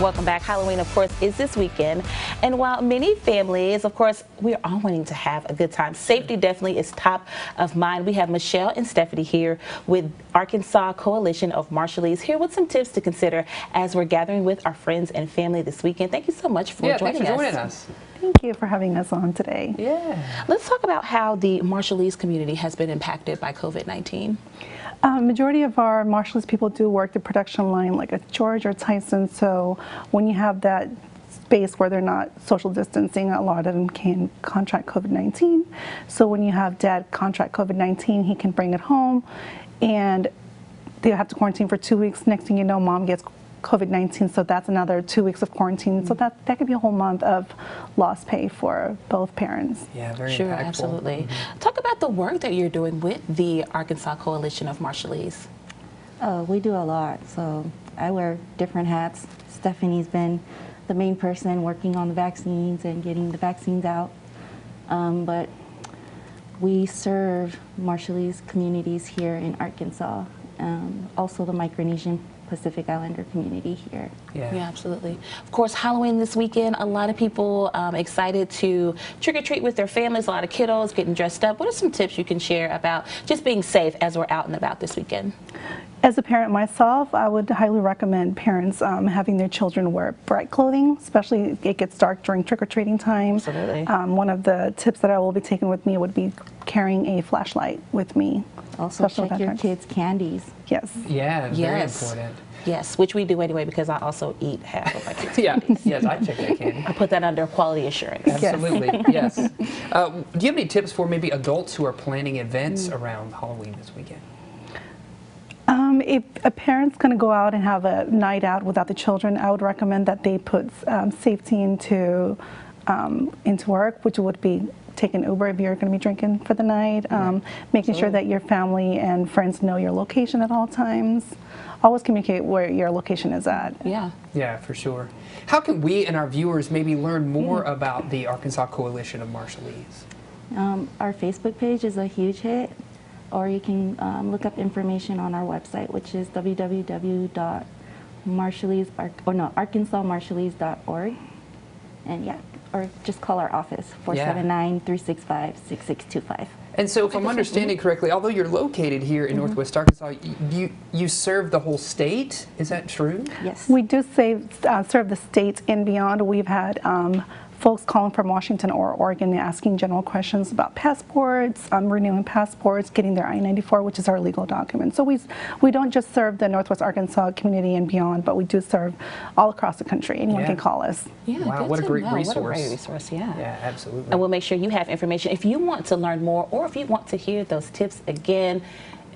Welcome back. Halloween, of course, is this weekend. And while many families, of course, we're all wanting to have a good time, safety definitely is top of mind. We have Michelle and Stephanie here with Arkansas Coalition of Marshallese here with some tips to consider as we're gathering with our friends and family this weekend. Thank you so much for joining us. Thank you for having us on today. Yeah. Let's talk about how the Marshallese community has been impacted by COVID-19. Majority of our Marshallese people do work the production line like a George or Tyson, so when you have that space where they're not social distancing, a lot of them can contract COVID-19. So when you have dad contract COVID-19, he can bring it home and they have to quarantine for 2 weeks. Next thing you know, mom gets COVID-19, so that's another 2 weeks of quarantine. So that could be a whole month of lost pay for both parents. Yeah, very Sure, impactful. absolutely. Talk about the work that you're doing with the Arkansas Coalition of Marshallese. We do a lot, so I wear different hats. Stephanie's been the main person working on the vaccines and getting the vaccines out, but we serve Marshallese communities here in Arkansas, also the Micronesian Pacific Islander community here. Yeah, absolutely. Of course, Halloween this weekend, a lot of people excited to trick-or-treat with their families, a lot of kiddos getting dressed up. What are some tips you can share about just being safe as we're out and about this weekend? As a parent myself, I would highly recommend parents having their children wear bright clothing, especially if it gets dark during trick-or-treating time. Absolutely. One of the tips that I will be taking with me would be carrying a flashlight with me. Also check your kids' candies. Yes. Yeah, very important. Yes, which we do anyway because I also eat half of my kids' candies. Yes, I check that candy. I put that under quality assurance. Absolutely, yes. Do you have any tips for maybe adults who are planning events around Halloween this weekend? If a parent's going to go out and have a night out without the children, I would recommend that they put safety into work, which would be taking Uber if you're going to be drinking for the night, making sure that your family and friends know your location at all times. Always communicate where your location is at. Yeah, for sure. How can we and our viewers maybe learn more about the Arkansas Coalition of Marshallese? Our Facebook page is a huge hit, or you can look up information on our website, which is arkansasmarshallese.org. And yeah, or just call our office, 479-365-6625. And so if I'm understanding correctly, although you're located here in Northwest Arkansas, you serve the whole state? Is that true? Yes. We do serve the state and beyond. We've had folks calling from Washington or Oregon asking general questions about passports, renewing passports, getting their I-94, which is our legal document. So we don't just serve the Northwest Arkansas community and beyond, but we do serve all across the country. Anyone can call us. Yeah, wow, what a great resource. What a great resource, yeah. Yeah, absolutely. And we'll make sure you have information. If you want to learn more or if you want to hear those tips again,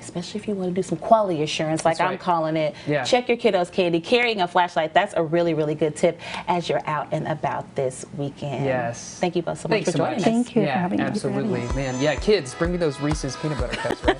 especially if you want to do some quality assurance, like I'm calling it. Check your kiddos' candy. Carrying a flashlight, that's a really, really good tip as you're out and about this weekend. Yes. Thank you both so much for joining us. Thank you for having us. Absolutely. Man, yeah, kids, bring me those Reese's peanut butter cups, right?